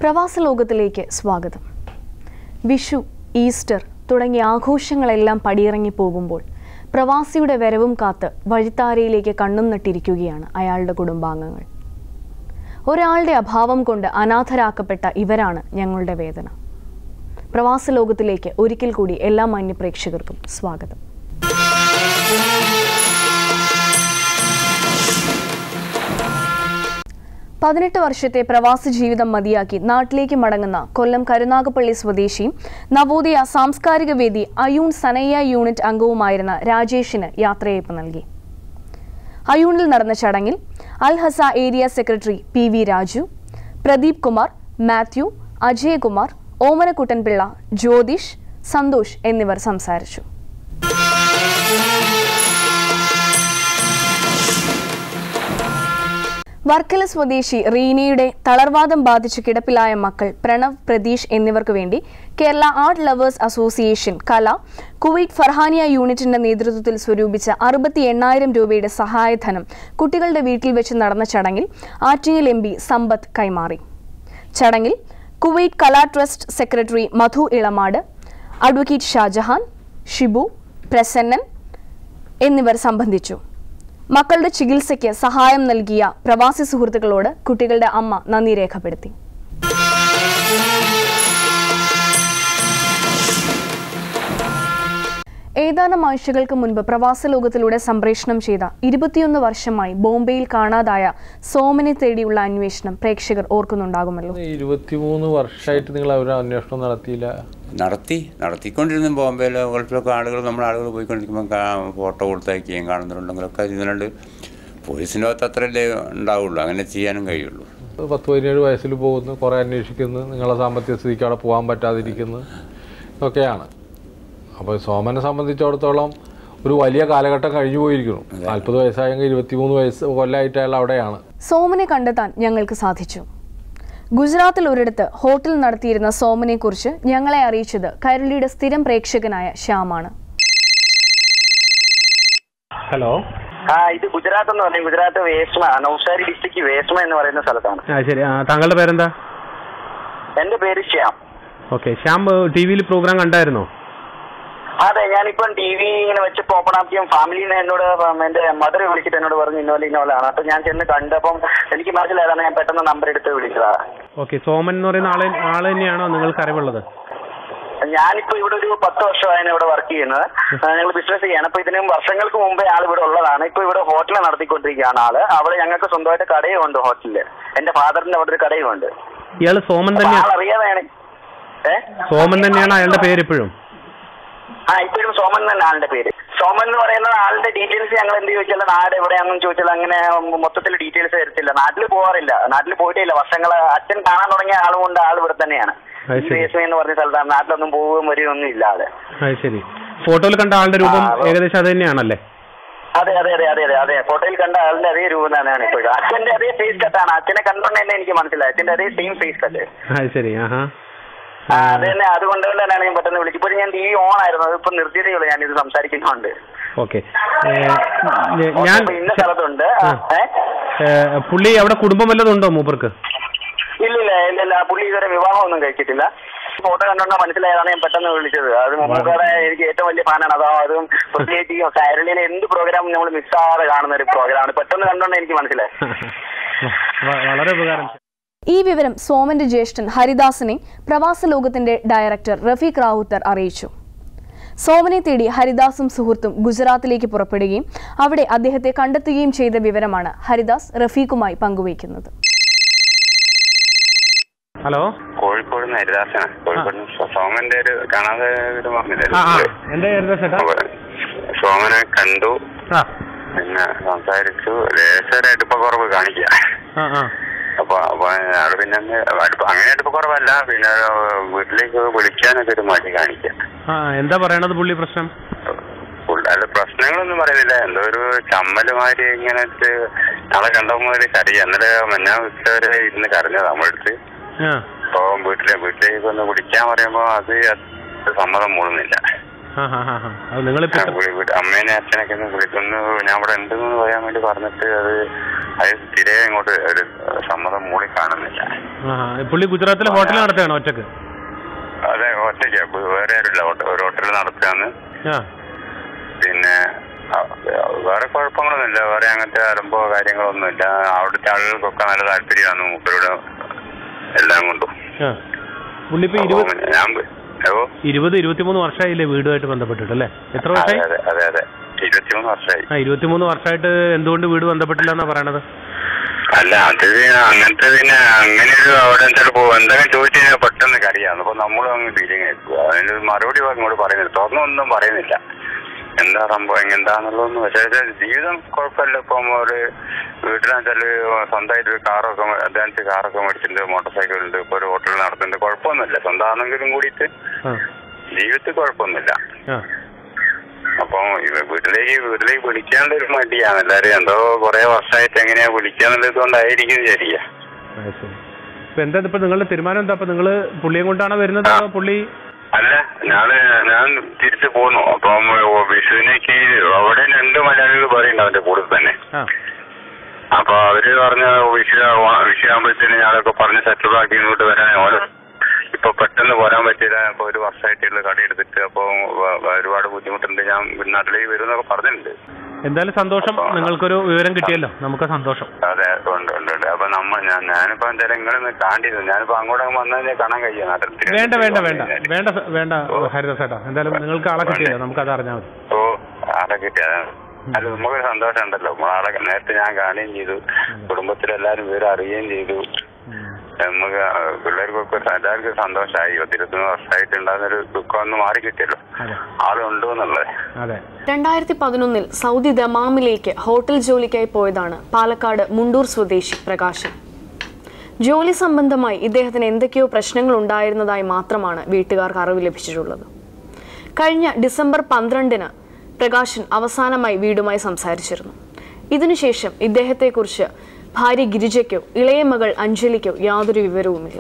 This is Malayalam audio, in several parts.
പ്രവാസ ലോകത്തിലേക്ക് സ്വാഗതം. വിഷു, ഈസ്റ്റർ തുടങ്ങിയ ആഘോഷങ്ങളെല്ലാം പടിയിറങ്ങി പോകുമ്പോൾ പ്രവാസിയുടെ വരവും കാത്ത് വഴിത്താരയിലേക്ക് കണ്ണും നട്ടിരിക്കുകയാണ് അയാളുടെ കുടുംബാംഗങ്ങൾ. ഒരാളുടെ അഭാവം കൊണ്ട് അനാഥരാക്കപ്പെട്ട ഇവരാണ് ഞങ്ങളുടെ വേദന. പ്രവാസ ലോകത്തിലേക്ക് ഒരിക്കൽ കൂടി എല്ലാ മാന്യപ്രേക്ഷകർക്കും സ്വാഗതം. 18 വർഷത്തെ പ്രവാസ ജീവിതം മതിയാക്കി നാട്ടിലേക്ക് മടങ്ങുന്ന കൊല്ലം കരുനാഗപ്പള്ളി സ്വദേശിയും നവോദയ സാംസ്കാരിക വേദി അയൂൺ സനയ്യ യൂണിറ്റ് അംഗവുമായിരുന്ന രാജേഷിന് യാത്രയയപ്പ് നൽകി. അയൂണിൽ നടന്ന ചടങ്ങിൽ Al Hasa area secretary PV Raju, Pradeep Kumar, Mathew, Ajayakumar, Omanakuttan Pillai, Jyothish, Santhosh എന്നിവർ സംസാരിച്ചു. വർക്കല സ്വദേശി റീനയുടെ തളർവാദം ബാധിച്ച് കിടപ്പിലായ മക്കൾ പ്രണവ്, പ്രതീഷ് എന്നിവർക്ക് വേണ്ടി കേരള ആർട്ട് ലവേഴ്സ് അസോസിയേഷൻ കല കുവൈറ്റ് ഫർഹാനിയ യൂണിറ്റിന്റെ നേതൃത്വത്തിൽ സ്വരൂപിച്ച 68,000 രൂപയുടെ സഹായധനം കുട്ടികളുടെ വീട്ടിൽ വെച്ച് നടന്ന ചടങ്ങിൽ ആറ്റിങ്ങൽ MP സമ്പത്ത് കൈമാറി. ചടങ്ങിൽ കുവൈറ്റ് കലാ ട്രസ്റ്റ് സെക്രട്ടറി മധു ഇളമാട്, അഡ്വക്കേറ്റ് ഷാജഹാൻ, ഷിബു, പ്രസന്നൻ എന്നിവർ സംബന്ധിച്ചു. മക്കളുടെ ചികിത്സയ്ക്ക് സഹായം നൽകിയ പ്രവാസി സുഹൃത്തുക്കളോട് കുട്ടികളുടെ അമ്മ നന്ദി രേഖപ്പെടുത്തി. ഏതാനും ആഴ്ചകൾക്ക് മുൻപ് പ്രവാസ ലോകത്തിലൂടെ സംപ്രേഷണം ചെയ്ത 21 വർഷമായി ബോംബെയിൽ കാണാതായ സോമനെ തേടിയുള്ള അന്വേഷണം പ്രേക്ഷകർ ഓർക്കുന്നുണ്ടാകുമല്ലോ. 23 വർഷമായിട്ട് നിങ്ങൾ ഒരു അന്വേഷണം നടത്തിയില്ല? നടത്തിക്കൊണ്ടിരുന്നു. ബോംബെയിലെ ഗൾഫിലൊക്കെ നമ്മുടെ ആളുകൾ പോയിക്കൊണ്ടിരിക്കുമ്പോൾ ഫോട്ടോ കൊടുത്തയക്കുകയും കാണുന്നുണ്ടെങ്കിലൊക്കെ ഇതിനുണ്ട്. പോലീസിൻ്റെ അകത്ത് അത്രയല്ലേ ഉണ്ടാവുള്ളൂ, അങ്ങനെ ചെയ്യാനും കഴിയുള്ളൂ. 17 വയസ്സിൽ പോകുന്നു, കുറേ അന്വേഷിക്കുന്നു, നിങ്ങളെ സാമ്പത്തിക സ്ഥിതിക്ക് അവിടെ പോകാൻ പറ്റാതിരിക്കുന്നു, ഇതൊക്കെയാണ്. അപ്പോൾ സോമനെ സംബന്ധിച്ചിടത്തോളം ഒരു വലിയ കാലഘട്ടം കഴിഞ്ഞു പോയിരിക്കുന്നു. 40 വയസ്സായെങ്കിൽ 23 കൊല്ലമായിട്ട് അയാൾ അവിടെയാണ്. സോമനെ കണ്ടെത്താൻ ഞങ്ങൾക്ക് സാധിച്ചു. ഗുജറാത്തിൽ ഒരിടത്ത് ഹോട്ടൽ നടത്തിയിരുന്ന സോമനെ കുറിച്ച് ഞങ്ങളെ അറിയിച്ചത് കൈരളിയുടെ സ്ഥിരം പ്രേക്ഷകനായ ശ്യാമാണ്. ഹലോ, ഇത് ഗുജറാത്ത് എന്ന് പറഞ്ഞാൽ ഗുജറാത്ത് വേസ്മ, നൗഷാരി ഡിസ്ട്രിക്ട് വേസ്മ എന്ന് പറയുന്ന സ്ഥലത്താണ്. ശരി. താങ്കളുടെ പേരെന്താ? എന്റെ പേര് ശ്യാം. ഓക്കെ. ശ്യാം TV-യിൽ പ്രോഗ്രാം കണ്ടായിരുന്നോ? അതെ, ഞാനിപ്പം TV ഇങ്ങനെ വെച്ചപ്പോ ഓപ്പൺ ആക്കിയും ഫാമിലിന്ന് എന്നോട് എന്റെ മദർ വിളിച്ചിട്ട് എന്നോട് പറഞ്ഞു ഇന്നോലാണ്. അപ്പൊ ഞാൻ ചെന്ന് കണ്ടപ്പം എനിക്ക് മനസ്സിലായതാണ്. ഞാൻ പെട്ടെന്ന് നമ്പർ എടുത്ത് വിളിച്ചതാ. ഓക്കെ. സോമൻ എന്ന് പറയുന്ന ആള് തന്നെയാണോ നിങ്ങൾക്ക് അറിവുള്ളത്? ഞാനിപ്പോ ഇവിടെ ഒരു 10 വർഷമായാണ് ഇവിടെ വർക്ക് ചെയ്യുന്നത്. ഞങ്ങൾ ബിസിനസ് ചെയ്യാണ്. അപ്പൊ ഇതിനും വർഷങ്ങൾക്ക് മുമ്പേ ആൾ ഇവിടെ ഉള്ളതാണ്. ഇപ്പൊ ഇവിടെ ഹോട്ടൽ നടത്തിക്കൊണ്ടിരിക്കുകയാണ് ആള്. അവിടെ ഞങ്ങൾക്ക് സ്വന്തമായിട്ട് കടയും ഉണ്ട് ഹോട്ടലില്. എന്റെ ഫാദറിന്റെ അവിടെ ഒരു കടയും ഉണ്ട്. ഇയാള് സോമൻ തന്നെയാണ്? അറിയാതെയാണ്. സോമൻ തന്നെയാണ് അയാളുടെ പേര് ഇപ്പോഴും? ഇപ്പോഴും സോമൻ തന്നെ ആളുടെ പേര്. സോമൻ എന്ന് പറയുന്ന ആളുടെ ഡീറ്റെയിൽസ് ഞങ്ങൾ എന്ത് ചോദിച്ചാൽ നാട് എവിടെയാണെന്ന് ചോദിച്ചാൽ അങ്ങനെ മൊത്തത്തിൽ ഡീറ്റെയിൽസ് തരത്തില്ല. നാട്ടിൽ പോകാറില്ല, നാട്ടിൽ പോയിട്ടില്ല. വർഷങ്ങൾ അച്ഛൻ കാണാൻ തുടങ്ങിയ ആളുകൊണ്ട് ആൾ ഇവിടെ തന്നെയാണ്. എന്ന് പറഞ്ഞ സ്ഥലത്താണ്. നാട്ടിലൊന്നും പോവുകയും വരികയും ഒന്നും ഇല്ല ആള്. ശരി. ഫോട്ടോയിൽ കണ്ട ആളുടെ രൂപം ഏകദേശം അത് തന്നെയാണല്ലേ? അതെ അതെ അതെ അതെ അതെ അതെ. ഫോട്ടോയിൽ കണ്ട ആളുടെ അതേ രൂപം തന്നെയാണ് ഇപ്പോഴും. അച്ഛന്റെ അതേ ഫേസ് കട്ടാണ്. അച്ഛനെ കണ്ടോണ്ട് തന്നെ എനിക്ക് മനസ്സിലായി. അച്ഛന്റെ അതേ സെയിം ഫേസ് കട്ട്. ശരി. അത് തന്നെ. അതുകൊണ്ട് തന്നെയാണ് ഞാൻ പെട്ടെന്ന് വിളിച്ചത്. ഇപ്പോൾ ഞാൻ TV ഓൺ ആയിരുന്നു, അതിപ്പോ നിർത്തിയതേ ഉള്ളൂ. ഞാനിത് സംസാരിക്കുന്നുണ്ട്. ഓക്കെ. ഞാൻ ഇന്ന സ്ഥലത്തുണ്ട്. പുള്ളി അവിടെ കുടുംബം വല്ലതും ഉണ്ടോ മൂപ്പർക്ക്? ഇല്ലില്ല. പുള്ളി ഇതുവരെ വിവാഹം ഒന്നും കഴിച്ചിട്ടില്ല. ഫോട്ടോ കണ്ടോണ്ടാ മനസ്സിലായതാണ് ഞാൻ പെട്ടെന്ന് വിളിച്ചത്. അത് മൂപ്പറുടെ എനിക്ക് ഏറ്റവും വലിയ ഫാനാണ്. അതും പ്രത്യേകിച്ച് കൈരളിയിലെ എന്ത് പ്രോഗ്രാം നമ്മൾ മിസ്സാതെ കാണുന്ന ഒരു പ്രോഗ്രാമാണ്. പെട്ടെന്ന് കണ്ടോണ്ട് എനിക്ക് മനസ്സിലായി. വളരെ ഉപകാരം. ഈ വിവരം സോമന്റെ ജ്യേഷ്ഠൻ ഹരിദാസിനെ പ്രവാസ ലോകത്തിന്റെ ഡയറക്ടർ റഫീഖ് റാവുത്തർ അറിയിച്ചു. സോമനെ തേടി ഹരിദാസും സുഹൃത്തും ഗുജറാത്തിലേക്ക് പുറപ്പെടുകയും അവിടെ അദ്ദേഹത്തെ കണ്ടെത്തുകയും ചെയ്ത വിവരമാണ് ഹരിദാസ് റഫീഖുമായി പങ്കുവയ്ക്കുന്നത്. ഹലോ, കോഴിക്കോട് നിന്ന് ഹരിദാസാണ്. കോഴിക്കോട് സോമന്റെ ഒരു കാണാതെ സോമനെ കണ്ടു, പിന്നെ സംസാരിച്ചു. ലേശരായിട്ട് ഇപ്പൊ കുറവ് കാണിക്കാം. അപ്പൊ അവിടെ പിന്നെ അങ്ങനെ അടുപ്പ് കുറവല്ല, പിന്നെ വീട്ടിലേക്ക് വിളിക്കാനൊക്കെ ഒരു മടി കാണിക്കാം. എന്താ പറയണത് പുള്ളി? പ്രശ്നം അല്ല, പ്രശ്നങ്ങളൊന്നും പറയുന്നില്ല. എന്തോ ഒരു ചമ്മലുമാരി ഇങ്ങനെ നാളെ കണ്ടപ്പോ മുതൽ കരയ. അന്നേരം ഉച്ചവരെ ഇരുന്ന് കരഞ്ഞത് നമ്മളെടുത്ത്. അപ്പൊ വീട്ടിലേക്ക് ഒന്ന് വിളിക്കാൻ പറയുമ്പോ അത് സമ്മതം മൂടുന്നില്ല. അമ്മേനെ അച്ഛനൊക്കെ ഒന്ന് വിളിക്കുന്നു, ഞാൻ ഇവിടെ ഉണ്ടെന്ന് പറയാൻ വേണ്ടി പറഞ്ഞിട്ട് അത് അത് തീരെ ഇങ്ങോട്ട് ഒരു സമ്മതം മൂളി കാണുന്നില്ല. പുള്ളി ഗുജറാത്തിലെ ഹോട്ടൽ നടത്തുകയാണോ ഒറ്റക്ക്? അതെ, ഒറ്റയ്ക്ക്, വേറെ ആരുമില്ല, ഒരു ഹോട്ടലിൽ നടത്തുകയാണ്. പിന്നെ വേറെ കുഴപ്പങ്ങളൊന്നുമില്ല, വേറെ അങ്ങനത്തെ അലമ്പോ കാര്യങ്ങളൊന്നുമില്ല. അവിടുത്തെ ആളുകൾക്കൊക്കെ നല്ല താല്പര്യമാണ് മൂപ്പരോട് എല്ലാം കൊണ്ടും. പുള്ളിപ്പോ 20-23 വർഷമായില്ലേ വീടുമായിട്ട് ബന്ധപ്പെട്ടിട്ട് അല്ലേ? എത്ര വർഷമായി? അതെ 23 വർഷമായി. 23 വർഷമായിട്ട് എന്തുകൊണ്ട് വീട് ബന്ധപ്പെട്ടില്ല എന്നാ പറയണത്? അല്ല, അത് അങ്ങനത്തെ പിന്നെ അങ്ങനെ ഒരു അവിടെ എന്തെങ്കിലും ചോദിച്ചു കഴിഞ്ഞാൽ പെട്ടെന്ന് കറിയാന്ന്. അപ്പൊ നമ്മളും അങ്ങ് ഫീലിംഗ് ആയിരിക്കും. അതിനൊരു മറുപടി ഇങ്ങോട്ട് പറയുന്നില്ല, തുറന്നൊന്നും പറയുന്നില്ല എന്താ സംഭവം എന്താന്നുള്ളതൊന്നും. പക്ഷേ ജീവിതം കുഴപ്പമില്ല. ഇപ്പം ഒരു വീട്ടിലാച്ചാല് സ്വന്തമായിട്ട് ഒരു കാറൊക്കെ അഡ്വാൻസ് കാറൊക്കെ മേടിച്ചിട്ടുണ്ട്, മോട്ടോർ സൈക്കിൾ ഉണ്ട്, ഇപ്പൊ ഒരു ഹോട്ടൽ നടത്തുന്നുണ്ട്. കുഴപ്പമൊന്നുമില്ല, സ്വന്തമാണെങ്കിലും കൂടിയിട്ട് ജീവിതത്തിൽ കുഴപ്പമൊന്നുമില്ല. അപ്പം വീട്ടിലേക്ക് വിളിക്കാനുള്ള ഒരു മടിയാണ് എല്ലാരും. എന്തോ കുറെ വർഷമായിട്ട് എങ്ങനെയാ വിളിക്കാന്നുള്ളത് കൊണ്ടായിരിക്കും ശരിയാ. എന്താ ഇപ്പൊ നിങ്ങളുടെ തീരുമാനം എന്താ? നിങ്ങള് പുള്ളിയെ കൊണ്ടാണോ വരുന്നത്? പുള്ളി അല്ല, ഞാൻ തിരിച്ചു പോന്നു. അപ്പം വിഷുവിനേക്ക് അവിടെ 2 മലയാളികൾ പറയുന്നുണ്ട് അവന്റെ കൂടെ തന്നെ. അപ്പൊ അവര് പറഞ്ഞ വിഷു ആകുമ്പോഴത്തേന് ഞാനൊക്കെ പറഞ്ഞ് സെറ്റിൽ ആക്കി ഇങ്ങോട്ട് വരാൻ. ഓരോ ഇപ്പൊ പെട്ടെന്ന് പോരാൻ പറ്റില്ല. അപ്പൊ ഒരു വർഷമായിട്ടുള്ള കടയെടുത്തിട്ട് അപ്പൊ ഒരുപാട് ബുദ്ധിമുട്ടുണ്ട്, ഞാൻ നാട്ടിലേക്ക് വരും എന്നൊക്കെ പറഞ്ഞിട്ടുണ്ട്. എന്തായാലും സന്തോഷം, നിങ്ങൾക്കൊരു വിവരം കിട്ടിയല്ലോ, നമുക്ക് സന്തോഷം. അതെ, ഉണ്ട്. അപ്പൊ ഞാനിപ്പോ എന്തായാലും നിങ്ങളൊന്ന് കാണിയിരുന്നു. ഞാനിപ്പോ അങ്ങോട്ട് വന്നാൽ കാണാൻ കഴിയും നാട്ടിൽ. വേണ്ട ഹരിദാസേട്ടാ, എന്തായാലും നിങ്ങൾക്ക് ആളെ കിട്ടിയല്ലോ, നമുക്ക് അത് അറിഞ്ഞാൽ മതി. ഓ, ആളെ കിട്ടിയ അത് നമുക്കൊരു സന്തോഷം ഉണ്ടല്ലോ. ആളെ നേരത്തെ ഞാൻ കാണുകയും ചെയ്തു, കുടുംബത്തിലെല്ലാരും വിവരം അറിയുകയും ചെയ്തു. നമുക്ക് പിള്ളേർക്കൊക്കെ എല്ലാവർക്കും സന്തോഷമായി. 23 വർഷമായിട്ടുണ്ടാകുന്നൊരു ദുഃഖം ഒന്ന് മാറി കിട്ടിയല്ലോ, ആളുണ്ടോ എന്നുള്ളത്. 2011 സൗദി ദമാമിലേക്ക് ഹോട്ടൽ ജോലിക്കായി പോയതാണ് പാലക്കാട് മുണ്ടൂർ സ്വദേശി പ്രകാശൻ. ജോലി സംബന്ധമായി ഇദ്ദേഹത്തിന് എന്തൊക്കെയോ പ്രശ്നങ്ങൾ ഉണ്ടായിരുന്നതായി മാത്രമാണ് വീട്ടുകാർക്ക് അറിവ് ലഭിച്ചിട്ടുള്ളത്. കഴിഞ്ഞ ഡിസംബർ 12-ന് പ്രകാശൻ അവസാനമായി വീടുമായി സംസാരിച്ചിരുന്നു. ഇതിനുശേഷം ഇദ്ദേഹത്തെക്കുറിച്ച് ഭാര്യ ഗിരിജയ്ക്കോ ഇളയ മകൾ അഞ്ജലിക്കോ യാതൊരു വിവരവുമില്ല.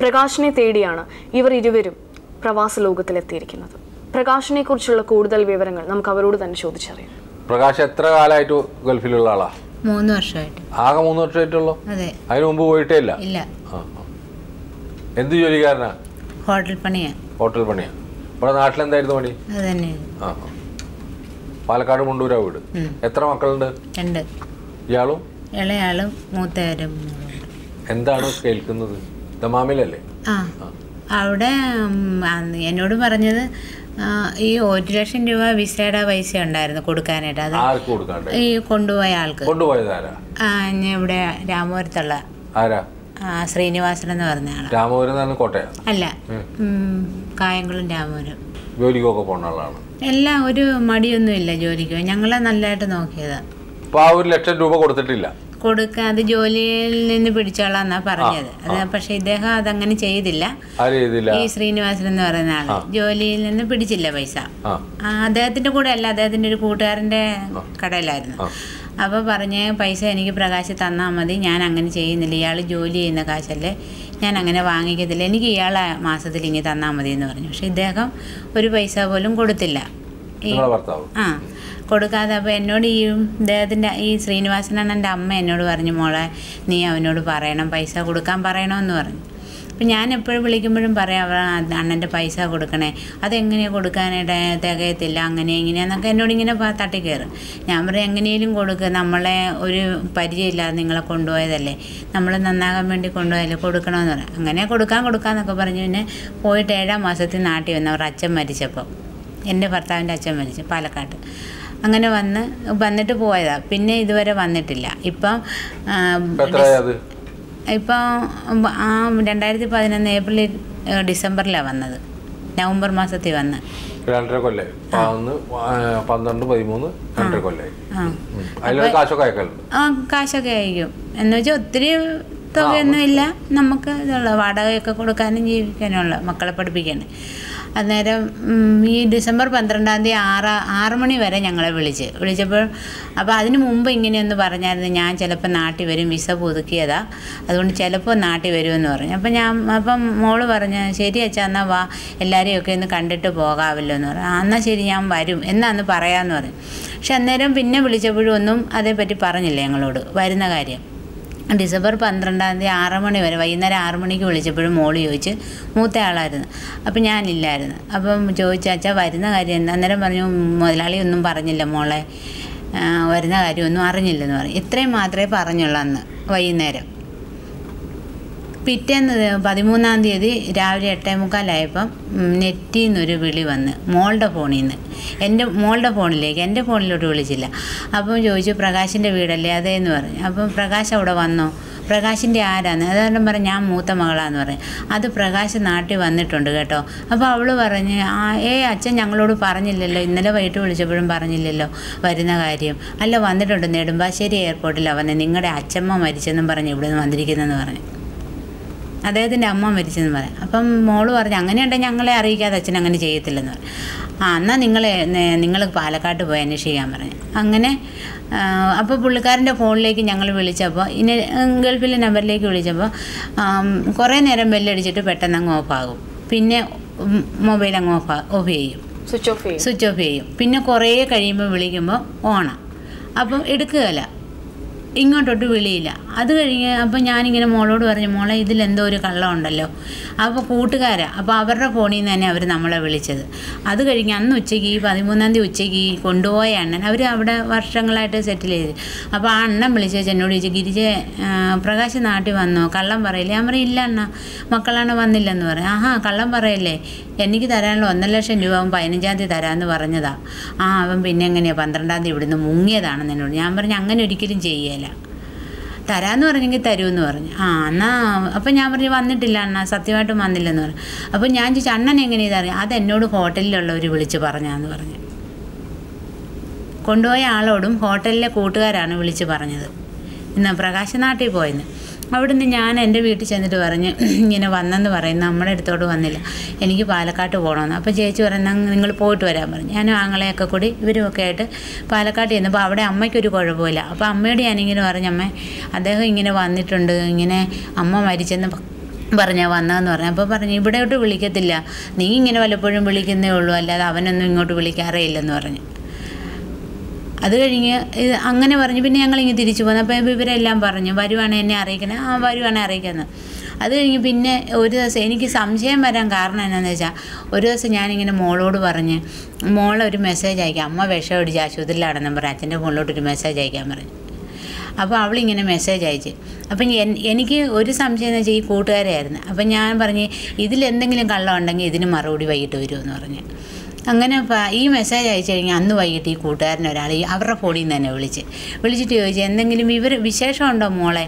പ്രകാശിനെ തേടിയാണ് ഇവർ ഇരുവരും പ്രവാസ ലോകത്തിലെത്തിയിരിക്കുന്നത്. പ്രകാശിനെ കുറിച്ചുള്ള കൂടുതൽ വിവരങ്ങൾ നമുക്ക് അവരോട് തന്നെ ചോദിച്ചറിയാം. പ്രകാശ് എത്ര കാലമായിട്ട് ഗൾഫിലുള്ള ആളാ? 3 വർഷമായിട്ട്. ആകെ 3 വർഷമായിട്ടുള്ളൂ? അതെ. അതിന് മുമ്പ് പോയിട്ടേ ഇല്ല? ഇല്ല. എന്ത് ജോലിക്കാരനാ? ഹോട്ടൽ പണിയാ. ഇവിടെ നാട്ടിലെന്തായിരുന്നു പണി? പാലക്കാട് മുണ്ടൂരാ വീട്. എത്ര മക്കളുണ്ട്? 2. ഇയാളും? ഇളയാളും മൂത്തയാരും. എന്താണ് കേൾക്കുന്നത്? ദമാമിലല്ലേ? അവിടെ എന്നോട് പറഞ്ഞത് ഈ 1 ലക്ഷം രൂപ വിസയുടെ പൈസ ഉണ്ടായിരുന്നു കൊടുക്കാനായിട്ട്. അത് ഈ കൊണ്ടുപോയ ആൾക്ക്. കൊണ്ടുപോയതാരാ? ഇവിടെ രാമപുരത്തുള്ള ശ്രീനിവാസൻ എന്ന് പറഞ്ഞ ആളാ. രാമപുരം കോട്ടയം അല്ല, കായംകുളം രാമപുരം. ജോലിക്കൊക്കെ പോണ ആളാണ്. എല്ലാം ഒരു മടിയൊന്നുമില്ല ജോലിക്ക്. ഞങ്ങളെ നല്ലതായിട്ട് നോക്കിയതാ. 1 ലക്ഷം രൂപ കൊടുത്തിട്ടില്ല? കൊടുക്കാതെ ജോലിയിൽ നിന്ന് പിടിച്ചോളാന്നാ പറഞ്ഞത്. അത് പക്ഷെ ഇദ്ദേഹം അതങ്ങനെ ചെയ്തില്ല. ഈ ശ്രീനിവാസൻ എന്ന് പറയുന്ന ആള് ജോലിയിൽ നിന്ന് പിടിച്ചില്ല പൈസ. അദ്ദേഹത്തിന്റെ കൂടെ അല്ല, അദ്ദേഹത്തിന്റെ ഒരു കൂട്ടുകാരന്റെ കടയിലായിരുന്നു. അപ്പോൾ പറഞ്ഞ് പൈസ എനിക്ക് പ്രകാശ് തന്നാൽ മതി, ഞാൻ അങ്ങനെ ചെയ്യുന്നില്ല, ഇയാൾ ജോലി ചെയ്യുന്ന കാശല്ലേ, ഞാൻ അങ്ങനെ വാങ്ങിക്കത്തില്ല, എനിക്ക് ഇയാളെ മാസത്തിൽ ഇങ്ങനെ തന്നാൽ മതി എന്ന് പറഞ്ഞു. പക്ഷെ ഇദ്ദേഹം ഒരു പൈസ പോലും കൊടുത്തില്ല. കൊടുക്കാതെ. അപ്പോൾ എന്നോട് ഇദ്ദേഹത്തിൻ്റെ ഈ ശ്രീനിവാസനാണ് എൻ്റെ അമ്മ എന്നോട് പറഞ്ഞു, മോളെ നീ അവനോട് പറയണം, പൈസ കൊടുക്കാൻ പറയണമെന്ന് പറഞ്ഞു. അപ്പം ഞാൻ എപ്പോഴും വിളിക്കുമ്പോഴും പറയാം, അണ്ണൻ്റെ പൈസ കൊടുക്കണേ, അതെങ്ങനെയാണ് കൊടുക്കാനായിട്ട് തികയത്തില്ല, അങ്ങനെ ഇങ്ങനെയാന്നൊക്കെ എന്നോട് ഇങ്ങനെ തട്ടിക്കയറും. ഞാൻ പറയും എങ്ങനെയും കൊടുക്കുക, നമ്മളെ ഒരു പരിചയമില്ലാതെ നിങ്ങളെ കൊണ്ടുപോയതല്ലേ, നമ്മൾ നന്നാകാൻ വേണ്ടി കൊണ്ടുപോയല്ലേ, കൊടുക്കണമെന്ന് പറയാം. അങ്ങനെ കൊടുക്കാമെന്നൊക്കെ പറഞ്ഞു. പിന്നെ പോയിട്ട് 7-ാം മാസത്തിൽ നാട്ടിൽ വന്ന് അവർ അച്ഛൻ മരിച്ചപ്പോൾ, എൻ്റെ ഭർത്താവിൻ്റെ അച്ഛൻ മരിച്ചു പാലക്കാട്ട്. അങ്ങനെ വന്നിട്ട് പോയതാ. പിന്നെ ഇതുവരെ വന്നിട്ടില്ല. ഇപ്പം 2011 ഏപ്രിൽ ഡിസംബറിലാണ് വന്നത്, നവംബർ മാസത്തിൽ വന്ന്. 2.5 കൊല്ലം. 12, 13 കാശൊക്കെ അയക്കും. എന്ന് വെച്ചാൽ ഒത്തിരി തുകയൊന്നുമില്ല, നമുക്ക് ഇതുള്ള വാടകയൊക്കെ കൊടുക്കാനും ജീവിക്കാനുള്ള, മക്കളെ പഠിപ്പിക്കാനും. അന്നേരം ഈ ഡിസംബർ 12 6 മണി വരെ ഞങ്ങളെ വിളിച്ചപ്പോൾ അപ്പോൾ അതിന് മുമ്പ് ഇങ്ങനെയൊന്ന് പറഞ്ഞായിരുന്നു, ഞാൻ ചിലപ്പോൾ നാട്ടിൽ വരും, വിസ പുതുക്കിയതാ, അതുകൊണ്ട് ചിലപ്പോൾ നാട്ടിൽ വരുമെന്ന് പറഞ്ഞു. അപ്പം മോള് പറഞ്ഞു ശരി അച്ഛാ എന്നാൽ വാ എല്ലാവരെയൊക്കെ ഒന്ന് കണ്ടിട്ട് പോകാമല്ലോ എന്ന് പറഞ്ഞു. എന്നാൽ ശരി ഞാൻ വരും എന്നാന്ന് പറയാമെന്ന് പറഞ്ഞു. പക്ഷെ അന്നേരം പിന്നെ വിളിച്ചപ്പോഴും ഒന്നും അതേപ്പറ്റി പറഞ്ഞില്ല ഞങ്ങളോട് വരുന്ന കാര്യം. ഡിസംബർ 12 6 മണി വരെ വൈകുന്നേരം 6 മണിക്ക് വിളിച്ചപ്പോഴും മോള് ചോദിച്ച്, മൂത്ത ആളായിരുന്നു, അപ്പം ഞാനില്ലായിരുന്നു. അപ്പം ചോദിച്ചാച്ചാ വരുന്ന കാര്യം എന്താ? അന്നേരം പറഞ്ഞു മുതലാളി ഒന്നും പറഞ്ഞില്ല മോളെ, വരുന്ന കാര്യമൊന്നും അറിഞ്ഞില്ലെന്ന് പറഞ്ഞു. ഇത്രയും മാത്രമേ പറഞ്ഞുള്ളൂ അന്ന് വൈകുന്നേരം. പിറ്റേന്ന് 13-ാം തീയതി രാവിലെ 8:45 നെറ്റിൽ നിന്നൊരു വിളി വന്ന് മോളുടെ ഫോണിൽ നിന്ന് മോളുടെ ഫോണിലേക്ക്, എൻ്റെ ഫോണിലോട്ട് വിളിച്ചില്ല. അപ്പം ചോദിച്ചു പ്രകാശിൻ്റെ വീടല്ലേ അതേന്ന് പറഞ്ഞു. അപ്പം പ്രകാശ് അവിടെ വന്നോ? പ്രകാശിൻ്റെ ആരാന്ന്? അതാരണം പറഞ്ഞു ഞാൻ മൂത്ത മകളാന്ന് പറഞ്ഞു. അത് പ്രകാശ് നാട്ടിൽ വന്നിട്ടുണ്ട് കേട്ടോ. അപ്പോൾ അവൾ പറഞ്ഞ് അച്ഛൻ ഞങ്ങളോട് പറഞ്ഞില്ലല്ലോ, ഇന്നലെ വൈകിട്ട് വിളിച്ചപ്പോഴും പറഞ്ഞില്ലല്ലോ വരുന്ന കാര്യം. അല്ല വന്നിട്ടുണ്ട്, നെടുമ്പാശ്ശേരി എയർപോർട്ടിലാണ് വന്നത്, നിങ്ങളുടെ അച്ഛമ്മ മരിച്ചെന്നും പറഞ്ഞ് ഇവിടെ നിന്ന് വന്നിരിക്കുന്നതെന്ന് പറഞ്ഞു. അദ്ദേഹത്തിൻ്റെ അമ്മ മരിച്ചെന്ന് പറയാം. അപ്പം മോള് പറഞ്ഞു അങ്ങനെയുണ്ടെങ്കിൽ ഞങ്ങളെ അറിയിക്കാതെ അച്ഛൻ അങ്ങനെ ചെയ്യത്തില്ലെന്ന് പറഞ്ഞു. എന്നാൽ നിങ്ങൾ പാലക്കാട്ട് പോയി അന്വേഷിക്കാൻ പറഞ്ഞു. അങ്ങനെ അപ്പോൾ പുള്ളിക്കാരൻ്റെ ഫോണിലേക്ക് ഞങ്ങൾ വിളിച്ചപ്പോൾ ഗൾഫിലെ നമ്പറിലേക്ക് വിളിച്ചപ്പോൾ കുറേ നേരം ബെല്ലടിച്ചിട്ട് പെട്ടെന്ന് അങ്ങ് ഓഫാകും, പിന്നെ മൊബൈൽ അങ്ങ് ഓഫ് ചെയ്യും, സ്വിച്ച് ഓഫ് ചെയ്യും. പിന്നെ കുറേ കഴിയുമ്പോൾ വിളിക്കുമ്പോൾ ഓണാണ്, അപ്പം എടുക്കുകയില്ല, ഇങ്ങോട്ടോട്ട് വിളിയില്ല. അത് കഴിഞ്ഞ് അപ്പം ഞാനിങ്ങനെ മോളോട് പറഞ്ഞു മോളെ ഇതിലെന്തോ ഒരു കള്ളമുണ്ടല്ലോ. അപ്പോൾ കൂട്ടുകാരാണ്, അപ്പോൾ അവരുടെ ഫോണിൽ നിന്ന് തന്നെ അവർ നമ്മളെ വിളിച്ചത്. അത് കഴിഞ്ഞ് അന്ന് ഉച്ചയ്ക്ക് 13-ാം തീയതി ഉച്ചയ്ക്ക് കൊണ്ടുപോയ അണ്ണൻ, അവർ അവിടെ വർഷങ്ങളായിട്ട് സെറ്റിൽ ചെയ്ത്. അപ്പോൾ ആ അണ്ണൻ വിളിച്ച് എന്നോട് ചോദിച്ചു ഗിരിജ പ്രകാശ് നാട്ടിൽ വന്നോ, കള്ളം പറയില്ലേ? ഞാൻ പറയും ഇല്ല അണ്ണ, മക്കളാണ് വന്നില്ലെന്ന് പറയും. കള്ളം പറയല്ലേ, എനിക്ക് തരാനുള്ള 1 ലക്ഷം രൂപ അവൻ 15-ാം തീയതി തരാമെന്ന് പറഞ്ഞതാ. അവൻ പിന്നെ എങ്ങനെയാണ് 12-ാം തീയതി ഇവിടുന്ന് മുങ്ങിയതാണെന്ന് എന്നോട്. ഞാൻ പറഞ്ഞു അങ്ങനെ ഒരിക്കലും ചെയ്യല, തരാമെന്ന് പറഞ്ഞെങ്കിൽ തരുമെന്ന് പറഞ്ഞു. എന്നാൽ അപ്പം ഞാൻ പറഞ്ഞു വന്നിട്ടില്ല അണ്ണ, സത്യമായിട്ടും വന്നില്ലെന്ന് പറഞ്ഞു. അപ്പം ഞാൻ ചോദിച്ചു അണ്ണൻ എങ്ങനെ ഇതറിയാം? അതെന്നോട് ഹോട്ടലിലുള്ളവർ വിളിച്ച് പറഞ്ഞാന്ന് പറഞ്ഞു. കൊണ്ടുപോയ ആളോടും ഹോട്ടലിലെ കൂട്ടുകാരാണ് വിളിച്ച് പറഞ്ഞത് ഇന്ന് പ്രകാശ് നാട്ടിൽ പോയെന്ന്. അവിടുന്ന് ഞാൻ എൻ്റെ വീട്ടിൽ ചെന്നിട്ട് പറഞ്ഞ് ഇങ്ങനെ വന്നെന്ന് പറയുന്നു, നമ്മുടെ അടുത്തോട്ട് വന്നില്ല, എനിക്ക് പാലക്കാട്ട് പോകണമെന്ന്. അപ്പോൾ ചേച്ചി പറഞ്ഞാൽ നിങ്ങൾ പോയിട്ട് വരാൻ പറഞ്ഞു. ഞാനും ആങ്ങളെയൊക്കെ കൂടി ഇവരുമൊക്കെ ആയിട്ട് പാലക്കാട്ട് ചെന്നപ്പോൾ അവിടെ അമ്മയ്ക്കൊരു കുഴപ്പമില്ല. അപ്പോൾ അമ്മയോട് ഞാനിങ്ങനെ പറഞ്ഞമ്മേ അദ്ദേഹം ഇങ്ങനെ വന്നിട്ടുണ്ട്, ഇങ്ങനെ അമ്മ മരിച്ചെന്ന് പറഞ്ഞാൽ വന്നതെന്ന് പറഞ്ഞു. അപ്പോൾ പറഞ്ഞു ഇവിടോട്ട് വിളിക്കത്തില്ല, നീ ഇങ്ങനെ വല്ലപ്പോഴും വിളിക്കുന്നേ ഉള്ളൂ, അല്ലാതെ അവനൊന്നും ഇങ്ങോട്ട് വിളിക്കാറേ ഇല്ലെന്ന് പറഞ്ഞു. അത് കഴിഞ്ഞ് അങ്ങനെ പറഞ്ഞു. പിന്നെ ഞങ്ങളിങ്ങനെ തിരിച്ചു പോകുന്നു. അപ്പോൾ ഇവരെല്ലാം പറഞ്ഞു വരുവാണെങ്കിൽ എന്നെ അറിയിക്കണേ, വരുവാണെങ്കിൽ അറിയിക്കുന്നത്. അത് കഴിഞ്ഞ് പിന്നെ ഒരു ദിവസം എനിക്ക് സംശയം വരാൻ കാരണം എന്താണെന്ന് വെച്ചാൽ, ഒരു ദിവസം ഞാനിങ്ങനെ മോളോട് പറഞ്ഞ് മോളൊരു മെസ്സേജ് അയക്കാം, അമ്മ വിഷം അടിച്ച് ആശുപത്രിയിലാണെന്നും പറഞ്ഞ് അച്ഛൻ്റെ ഫോണിലോട്ടൊരു മെസ്സേജ് അയക്കാൻ പറഞ്ഞു. അപ്പോൾ അവളിങ്ങനെ മെസ്സേജ് അയച്ച്. അപ്പം എനിക്ക് ഒരു സംശയം എന്ന് വെച്ചാൽ ഈ കൂട്ടുകാരായിരുന്നു. അപ്പം ഞാൻ പറഞ്ഞ് ഇതിലെന്തെങ്കിലും കള്ളം ഉണ്ടെങ്കിൽ ഇതിന് മറുപടി വൈകിട്ട് വരുമെന്ന് പറഞ്ഞ്. അങ്ങനെ ഈ മെസ്സേജ് അയച്ചു കഴിഞ്ഞാൽ അന്ന് വൈകിട്ട് ഈ കൂട്ടുകാരനൊരാൾ അവരുടെ ഫോണിൽ നിന്ന് തന്നെ വിളിച്ചിട്ട് ചോദിച്ചു എന്തെങ്കിലും വിശേഷമുണ്ടോ മോളെ?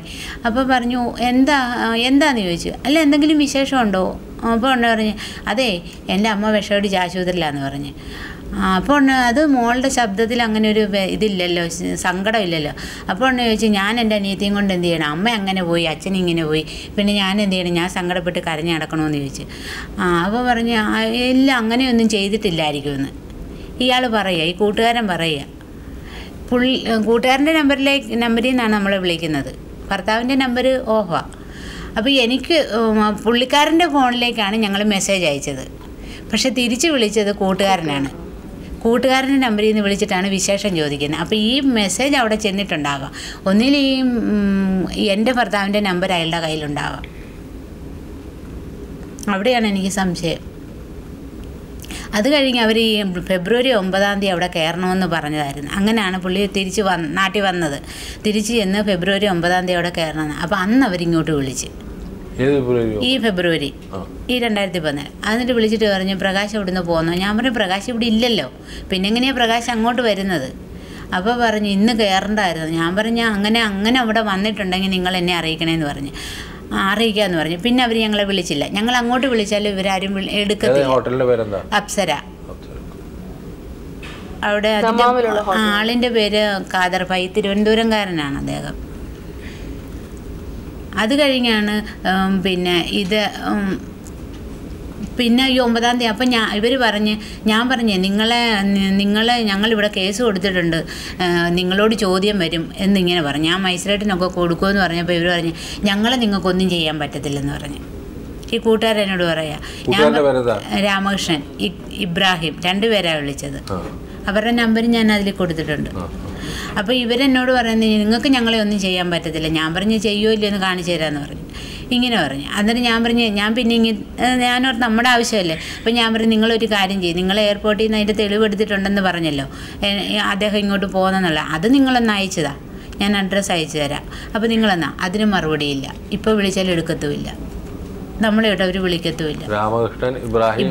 അപ്പോൾ പറഞ്ഞു എന്താന്ന് ചോദിച്ചു. അല്ല എന്തെങ്കിലും വിശേഷമുണ്ടോ? അപ്പോൾ പറഞ്ഞു അതെ എൻ്റെ അമ്മ വിഷമടിച്ച് ആശുപത്രിയിലാന്ന് പറഞ്ഞ്. അപ്പോൾ അത് മോളുടെ ശബ്ദത്തിൽ അങ്ങനെ ഒരു ഇതില്ലല്ലോ, സങ്കടമില്ലല്ലോ. അപ്പോൾ ചോദിച്ചു ഞാൻ എൻ്റെ അനിയത്തിയും കൊണ്ട് എന്ത് ചെയ്യണം, അമ്മ അങ്ങനെ പോയി അച്ഛൻ ഇങ്ങനെ പോയി, പിന്നെ ഞാൻ എന്ത് ചെയ്യണം, ഞാൻ സങ്കടപ്പെട്ട് കരഞ്ഞ് നടക്കണമെന്ന് ചോദിച്ചു. അപ്പോൾ പറഞ്ഞ് ഇല്ല അങ്ങനെയൊന്നും ചെയ്തിട്ടില്ലായിരിക്കുമെന്ന് ഇയാൾ പറയുക, ഈ കൂട്ടുകാരൻ പറയുക. കൂട്ടുകാരൻ്റെ നമ്പറിൽ നിന്നാണ് നമ്മളെ വിളിക്കുന്നത്, ഭർത്താവിൻ്റെ നമ്പർ ഓഫാണ്. അപ്പോൾ എനിക്ക് പുള്ളിക്കാരൻ്റെ ഫോണിലേക്കാണ് ഞങ്ങൾ മെസ്സേജ് അയച്ചത്, പക്ഷെ തിരിച്ച് വിളിച്ചത് കൂട്ടുകാരനാണ്. കൂട്ടുകാരൻ്റെ നമ്പറിൽ നിന്ന് വിളിച്ചിട്ടാണ് വിശേഷം ചോദിക്കുന്നത്. അപ്പോൾ ഈ മെസ്സേജ് അവിടെ ചെന്നിട്ടുണ്ടാവാം, ഒന്നിൽ എൻ്റെ ഭർത്താവിൻ്റെ നമ്പർ അയാളുടെ കയ്യിലുണ്ടാവാം. അവിടെയാണ് എനിക്ക് സംശയം. അത് കഴിഞ്ഞ് അവർ ഈ ഫെബ്രുവരി 9-ാം തീയതി അവിടെ കയറണമെന്ന് പറഞ്ഞതായിരുന്നു. അങ്ങനെയാണ് പുള്ളി നാട്ടിൽ വന്നത്. തിരിച്ച് ചെന്ന് ഫെബ്രുവരി 9-ാം തീയതി അവിടെ കയറണമെന്ന്. അപ്പോൾ അന്ന് അവരിങ്ങോട്ട് വിളിച്ച്, ഈ ഫെബ്രുവരി 2014. എന്നിട്ട് വിളിച്ചിട്ട് പറഞ്ഞു പ്രകാശ് ഇവിടുന്ന് പോന്നോ? ഞാൻ പറഞ്ഞു പ്രകാശ് ഇവിടെ ഇല്ലല്ലോ, പിന്നെ എങ്ങനെയാണ് പ്രകാശ് അങ്ങോട്ട് വരുന്നത്? അപ്പോൾ പറഞ്ഞു ഇന്ന് കയറണ്ടായിരുന്നു. ഞാൻ പറഞ്ഞു അങ്ങനെ അവിടെ വന്നിട്ടുണ്ടെങ്കിൽ നിങ്ങൾ എന്നെ അറിയിക്കണേന്ന് പറഞ്ഞു. അറിയിക്കാമെന്ന് പറഞ്ഞു. പിന്നെ അവർ ഞങ്ങളെ വിളിച്ചില്ല. ഞങ്ങൾ അങ്ങോട്ട് വിളിച്ചാലും ഇവരാരും എടുക്കത്തില്ല. അപ്സര. അവിടെ ആളിൻ്റെ പേര് ഖാദർ ഭായി, തിരുവനന്തപുരംകാരനാണ് അദ്ദേഹം. അത് കഴിഞ്ഞാണ് പിന്നെ ഇത് പിന്നെ ഈ 9-ാം തീയതി അപ്പം ഞാൻ പറഞ്ഞ് നിങ്ങളെ ഞങ്ങളിവിടെ കേസ് കൊടുത്തിട്ടുണ്ട്, നിങ്ങളോട് ചോദ്യം വരും എന്നിങ്ങനെ പറഞ്ഞു. ഞാൻ മജിസ്ട്രേറ്റിനൊക്കെ കൊടുക്കുമെന്ന് പറഞ്ഞപ്പോൾ ഇവർ പറഞ്ഞ് ഞങ്ങളെ നിങ്ങൾക്കൊന്നും ചെയ്യാൻ പറ്റത്തില്ലെന്ന് പറഞ്ഞു. ഈ കൂട്ടുകാരനോട് പറയാ. ഞാൻ രാമകൃഷ്ണൻ, ഇബ്രാഹിം, 2 പേരാണ് വിളിച്ചത്. അവരുടെ നമ്പർ ഞാൻ അതിൽ കൊടുത്തിട്ടുണ്ട്. അപ്പോൾ ഇവരെന്നോട് പറയുന്നത് നിങ്ങൾക്ക് ഞങ്ങളെ ഒന്നും ചെയ്യാൻ പറ്റത്തില്ല. ഞാൻ പറഞ്ഞ് ചെയ്യുമോ ഇല്ലയോ എന്ന് കാണിച്ചു തരാമെന്ന് പറഞ്ഞു. ഇങ്ങനെ പറഞ്ഞു. അന്നേരം ഞാൻ പിന്നെ ഞാനോർത്ത് നമ്മുടെ ആവശ്യമല്ലേ. അപ്പോൾ ഞാൻ പറഞ്ഞു നിങ്ങളൊരു കാര്യം ചെയ്യും, നിങ്ങൾ എയർപോർട്ടിൽ നിന്ന് അതിൻ്റെ തെളിവെടുത്തിട്ടുണ്ടെന്ന് പറഞ്ഞല്ലോ, അദ്ദേഹം ഇങ്ങോട്ട് പോകുന്നെന്നുള്ള അത് നിങ്ങളൊന്ന് അയച്ചതാ, ഞാൻ അഡ്രസ്സ് അയച്ചു തരാം. അപ്പോൾ നിങ്ങളെന്നാ അതിന് മറുപടിയില്ല. ഇപ്പോൾ വിളിച്ചാലും എടുക്കത്തുമില്ല, നമ്മളെവിടെ അവർ വിളിക്കത്തുമില്ല. രാമകൃഷ്ണൻ, ഇബ്രാഹിം,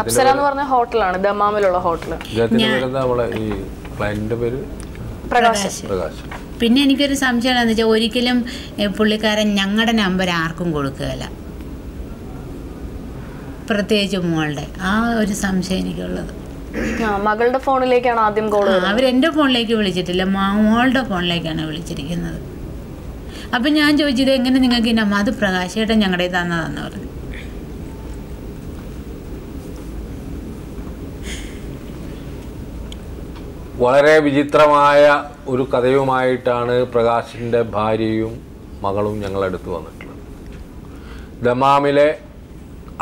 അപ്സര എന്ന് പറഞ്ഞ ഹോട്ടലാണ്, ദമാമിലുള്ള ഹോട്ടൽ. പ്രകാശ്. പിന്നെ എനിക്കൊരു സംശയം എന്താണെന്ന് വെച്ചാൽ ഒരിക്കലും പുള്ളിക്കാരൻ ഞങ്ങളുടെ നമ്പർ ആർക്കും കൊടുക്കുകയില്ല, പ്രത്യേകിച്ച് മോളുടെ. ആ ഒരു സംശയം എനിക്കുള്ളത്. മകളുടെ ഫോണിലേക്കാണ് ആദ്യം കോൾ. അവരെൻ്റെ ഫോണിലേക്ക് വിളിച്ചിട്ടില്ല, മോളുടെ ഫോണിലേക്കാണ് വിളിച്ചിരിക്കുന്നത്. അപ്പം ഞാൻ ചോദിച്ചത് എങ്ങനെ നിങ്ങൾക്ക് ഈ നമ്പർ? അത് പ്രകാശേട്ടൻ ഞങ്ങളുടെ തന്നതാന്ന് പറഞ്ഞു. വളരെ വിചിത്രമായ ഒരു കഥയുമായിട്ടാണ് പ്രകാശിൻ്റെ ഭാര്യയും മകളും ഞങ്ങളടുത്ത് വന്നിട്ടുള്ളത്. ദമാമിലെ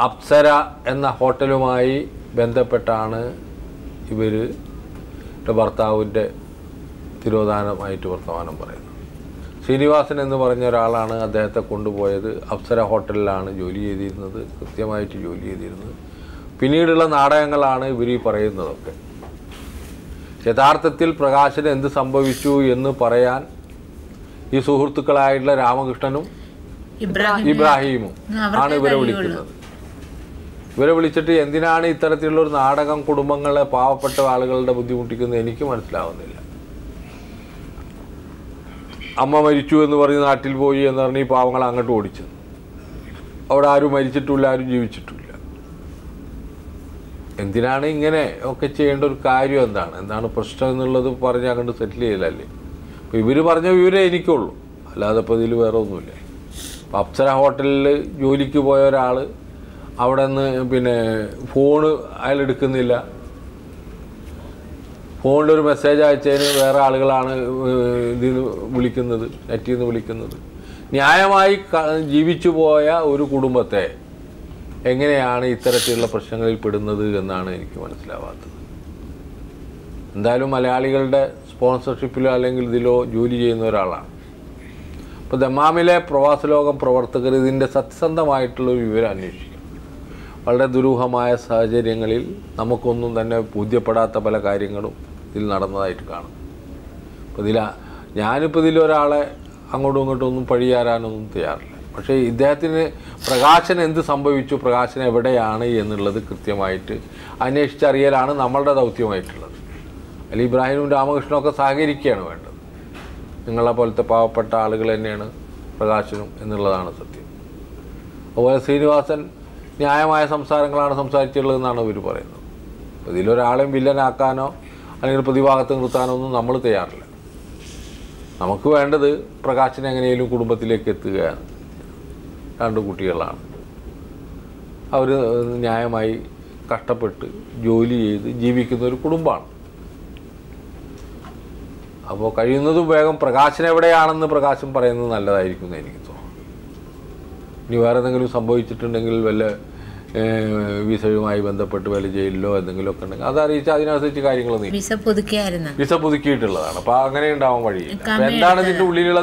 അപ്സര എന്ന ഹോട്ടലുമായി ബന്ധപ്പെട്ടാണ് ഇവരുടെ ഭർത്താവിൻ്റെ തിരോധാനമായിട്ട് വർത്തമാനം പറയുന്നത്. ശ്രീനിവാസൻ എന്ന് പറഞ്ഞ ഒരാളാണ് അദ്ദേഹത്തെ കൊണ്ടുപോയത്. അപ്സര ഹോട്ടലിലാണ് ജോലി ചെയ്തിരുന്നത്, കൃത്യമായിട്ട് ജോലി ചെയ്തിരുന്നത്. പിന്നീടുള്ള നാടകങ്ങളാണ് ഇവർ ഈ പറയുന്നതൊക്കെ. യഥാർത്ഥത്തിൽ പ്രകാശന് എന്ത് സംഭവിച്ചു എന്ന് പറയാൻ ഈ സുഹൃത്തുക്കളായിട്ടുള്ള രാമകൃഷ്ണനും ഇബ്രാഹിമും ആണ് ഇവരെ വിളിക്കുന്നത്. ഇവരെ വിളിച്ചിട്ട് എന്തിനാണ് ഇത്തരത്തിലുള്ളൊരു നാടകം കുടുംബങ്ങളെ, പാവപ്പെട്ട ആളുകളുടെ ബുദ്ധിമുട്ടിക്കുന്നത് എനിക്ക് മനസ്സിലാവുന്നില്ല. അമ്മ മരിച്ചു എന്ന് പറഞ്ഞ് നാട്ടിൽ പോയി എന്ന് പറഞ്ഞ് ഈ പാവങ്ങളെ അങ്ങോട്ട് ഓടിച്ചത്. അവിടെ ആരും മരിച്ചിട്ടില്ല, ആരും ജീവിച്ചിട്ടില്ല. എന്തിനാണ് ഇങ്ങനെ ഒക്കെ ചെയ്യേണ്ട ഒരു കാര്യം? എന്താണ് പ്രശ്നം എന്നുള്ളത് പറഞ്ഞ് അങ്ങോട്ട് സെറ്റിൽ ചെയ്യലല്ലേ. അപ്പോൾ ഇവർ പറഞ്ഞ വിവരമേ എനിക്കുള്ളൂ, അല്ലാതെ ഇപ്പോൾ ഇതിൽ വേറെ ഒന്നുമില്ല. അപ്പോൾ അപ്സര ഹോട്ടലിൽ ജോലിക്ക് പോയ ഒരാൾ അവിടെ നിന്ന് ഫോണ് അയാൾ എടുക്കുന്നില്ല. ഫോണിലൊരു മെസ്സേജ് അയച്ചതിന് വേറെ ആളുകളാണ് ഇതിൽ നിന്ന് വിളിക്കുന്നത്, നെറ്റിൽ നിന്ന് വിളിക്കുന്നത്. ന്യായമായി ജീവിച്ചു പോയ ഒരു കുടുംബത്തെ എങ്ങനെയാണ് ഇത്തരത്തിലുള്ള പ്രശ്നങ്ങളിൽ പെടുന്നത് എന്നാണ് എനിക്ക് മനസ്സിലാവാത്തത്. എന്തായാലും മലയാളികളുടെ സ്പോൺസർഷിപ്പിലോ അല്ലെങ്കിൽ ഇതിലോ ജോലി ചെയ്യുന്ന ഒരാളാണ്. അപ്പോൾ ദമാമിലെ പ്രവാസലോകം പ്രവർത്തകർ ഇതിൻ്റെ സത്യസന്ധമായിട്ടുള്ളൊരു വിവരം അന്വേഷിക്കും. വളരെ ദുരൂഹമായ സാഹചര്യങ്ങളിൽ നമുക്കൊന്നും തന്നെ ബോധ്യപ്പെടാത്ത പല കാര്യങ്ങളും ഇതിൽ നടന്നതായിട്ട് കാണും. അപ്പോൾ ഞാനിപ്പോൾ ഇതിലൊരാളെ അങ്ങോട്ടും ഇങ്ങോട്ടും ഒന്നും പഴിയാറാനൊന്നും തയ്യാറില്ല. പക്ഷേ ഇദ്ദേഹത്തിന് പ്രകാശൻ എന്ത് സംഭവിച്ചു, പ്രകാശൻ എവിടെയാണ് എന്നുള്ളത് കൃത്യമായിട്ട് അന്വേഷിച്ചറിയലാണ് നമ്മളുടെ ദൗത്യമായിട്ടുള്ളത്. അല്ല ഇബ്രാഹിമും രാമകൃഷ്ണനൊക്കെ സഹകരിക്കുകയാണ് വേണ്ടത്. നിങ്ങളെ പോലത്തെ പാവപ്പെട്ട ആളുകൾ തന്നെയാണ് പ്രകാശനും എന്നുള്ളതാണ് സത്യം. അതുപോലെ ശ്രീനിവാസൻ ന്യായമായ സംസാരങ്ങളാണ് സംസാരിച്ചിട്ടുള്ളതെന്നാണ് ഇവർ പറയുന്നത്. ഇതിലൊരാളെയും വില്ലനാക്കാനോ അല്ലെങ്കിൽ പ്രതിഭാഗത്ത് നിർത്താനോ ഒന്നും നമ്മൾ തയ്യാറില്ല. നമുക്ക് വേണ്ടത് പ്രകാശിനെ എങ്ങനെയും കുടുംബത്തിലേക്ക് എത്തുകയാണ്. 2 കുട്ടികളാണ്, അവർ ന്യായമായി കഷ്ടപ്പെട്ട് ജോലി ചെയ്ത് ജീവിക്കുന്ന ഒരു കുടുംബമാണ്. അപ്പോൾ കഴിയുന്നതും വേഗം പ്രകാശൻ എവിടെയാണെന്ന് പ്രകാശൻ പറയുന്നത് നല്ലതായിരിക്കും എന്ന് എനിക്ക് തോന്നുന്നു. ഇനി വേറെ എന്തെങ്കിലും സംഭവിച്ചിട്ടുണ്ടെങ്കിൽ വല്ല വിസയുമായി ബന്ധപ്പെട്ട് വല്ല ജയിലിലോ എന്തെങ്കിലുമൊക്കെ ഉണ്ടെങ്കിൽ അതറിയിച്ച് അതിനനുസരിച്ച് കാര്യങ്ങൾ വിസ പുതുക്കിയിട്ടുള്ളതാണ്. അപ്പോൾ അങ്ങനെ ഉണ്ടാവാൻ വഴിയില്ല. അപ്പോൾ എന്താണ് ഇതിൻ്റെ ഉള്ളിലുള്ള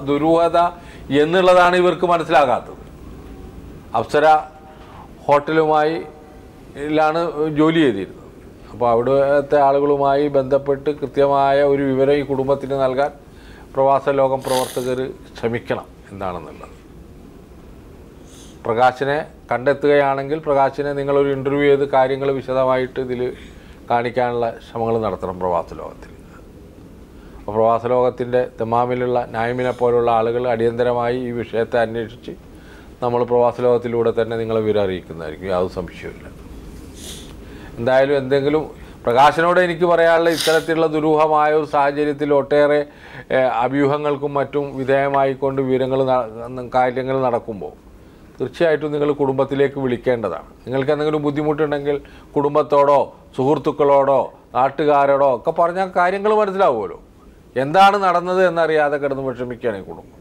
ദുരൂഹത എന്നുള്ളതാണ് ഇവർക്ക് മനസ്സിലാകാത്തത്. അപ്സര ഹോട്ടലുമായിലാണ് ജോലി ചെയ്തിരുന്നത്. അപ്പോൾ അവിടുത്തെ ആളുകളുമായി ബന്ധപ്പെട്ട് കൃത്യമായ ഒരു വിവരം ഈ കുടുംബത്തിന് നൽകാൻ പ്രവാസ ലോകം പ്രവർത്തകർ ശ്രമിക്കണം എന്താണെന്നുള്ളത്. പ്രകാശിനെ കണ്ടെത്തുകയാണെങ്കിൽ പ്രകാശിനെ നിങ്ങളൊരു ഇൻ്റർവ്യൂ ചെയ്ത് കാര്യങ്ങൾ വിശദമായിട്ട് ഇതിൽ കാണിക്കാനുള്ള ശ്രമങ്ങൾ നടത്തണം പ്രവാസ ലോകത്തിൽ. അപ്പോൾ പ്രവാസ ലോകത്തിൻ്റെ ദമാമിലുള്ള നായിമിനെ പോലുള്ള ആളുകൾ അടിയന്തരമായി ഈ വിഷയത്തെ അന്വേഷിച്ച് നമ്മൾ പ്രവാസ ലോകത്തിലൂടെ തന്നെ നിങ്ങളെ വിവരം അറിയിക്കുന്നതായിരിക്കും, യാതൊരു സംശയവുമില്ല. എന്തായാലും എന്തെങ്കിലും പ്രകാശനോട് എനിക്ക് പറയാനുള്ള ഇത്തരത്തിലുള്ള ദുരൂഹമായ ഒരു സാഹചര്യത്തിൽ ഒട്ടേറെ അഭ്യൂഹങ്ങൾക്കും മറ്റും വിധേയമായിക്കൊണ്ട് കാര്യങ്ങൾ നടക്കുമ്പോൾ തീർച്ചയായിട്ടും നിങ്ങൾ കുടുംബത്തിലേക്ക് വിളിക്കേണ്ടതാണ്. നിങ്ങൾക്ക് എന്തെങ്കിലും ബുദ്ധിമുട്ടുണ്ടെങ്കിൽ കുടുംബത്തോടോ സുഹൃത്തുക്കളോടോ നാട്ടുകാരോടോ ഒക്കെ പറഞ്ഞാൽ കാര്യങ്ങൾ മനസ്സിലാവുമല്ലോ. എന്താണ് നടന്നത് എന്നറിയാതെ കിടന്ന് വിഷമിക്കുകയാണ് ഈ കുടുംബം.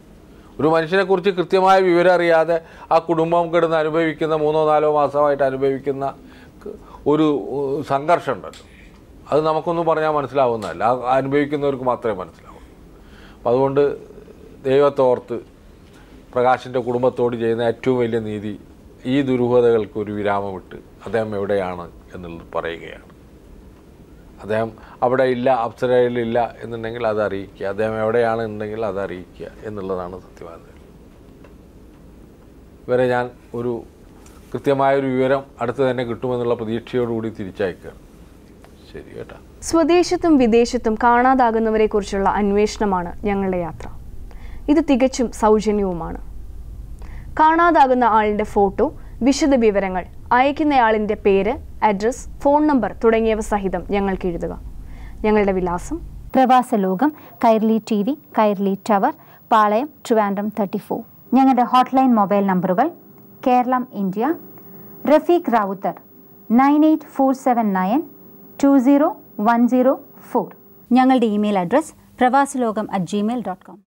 ഒരു മനുഷ്യനെക്കുറിച്ച് കൃത്യമായ വിവരം അറിയാതെ ആ കുടുംബം കിടന്ന് അനുഭവിക്കുന്ന 3-4 മാസമായിട്ട് അനുഭവിക്കുന്ന ഒരു സംഘർഷം ഉണ്ടല്ലോ, അത് നമുക്കൊന്നും പറഞ്ഞാൽ മനസ്സിലാവുന്നതല്ല. അനുഭവിക്കുന്നവർക്ക് മാത്രമേ മനസ്സിലാവൂ. അപ്പം അതുകൊണ്ട് ദൈവത്തോർത്ത് പ്രകാശിൻ്റെ കുടുംബത്തോട് ചെയ്യുന്ന ഏറ്റവും വലിയ നീതി ഈ ദുരൂഹതകൾക്ക് ഒരു വിരാമമിട്ട് അദ്ദേഹം എവിടെയാണ് എന്നുള്ളത് പറയുകയാണ്. അദ്ദേഹം അവിടെ ഇല്ല, അപ്സരയിലില്ല എന്നുണ്ടെങ്കിൽ അത് അറിയിക്കുക, അദ്ദേഹം എവിടെയാണെന്നുണ്ടെങ്കിൽ അത് അറിയിക്കുക എന്നുള്ളതാണ് സത്യവാദം. ഇവരെ ഞാൻ ഒരു കൃത്യമായൊരു വിവരം അടുത്ത് തന്നെ കിട്ടുമെന്നുള്ള പ്രതീക്ഷയോടുകൂടി തിരിച്ചയക്കുകയാണ്. ശരി കേട്ടോ. സ്വദേശത്തും വിദേശത്തും കാണാതാകുന്നവരെ കുറിച്ചുള്ള അന്വേഷണമാണ് ഞങ്ങളുടെ യാത്ര. ഇത് തികച്ചും സൗജന്യവുമാണ്. കാണാതാകുന്ന ആളിൻ്റെ ഫോട്ടോ, വിശദ വിവരങ്ങൾ, അയക്കുന്നയാളിൻ്റെ പേര്, അഡ്രസ്, ഫോൺ നമ്പർ തുടങ്ങിയവ സഹിതം ഞങ്ങൾക്ക് എഴുതുക. ഞങ്ങളുടെ വിലാസം: പ്രവാസലോകം, കൈർലി TV, കൈർലി ടവർ, പാളയം, ട്രിവാൻഡ്രം 34. ഞങ്ങളുടെ ഹോട്ട്ലൈൻ മൊബൈൽ നമ്പറുകൾ: കേരളം ഇന്ത്യ, റഫീഖ് റാവുത്തർ 9847920104. ഞങ്ങളുടെ ഇമെയിൽ അഡ്രസ് പ്രവാസലോകം@gmail.com.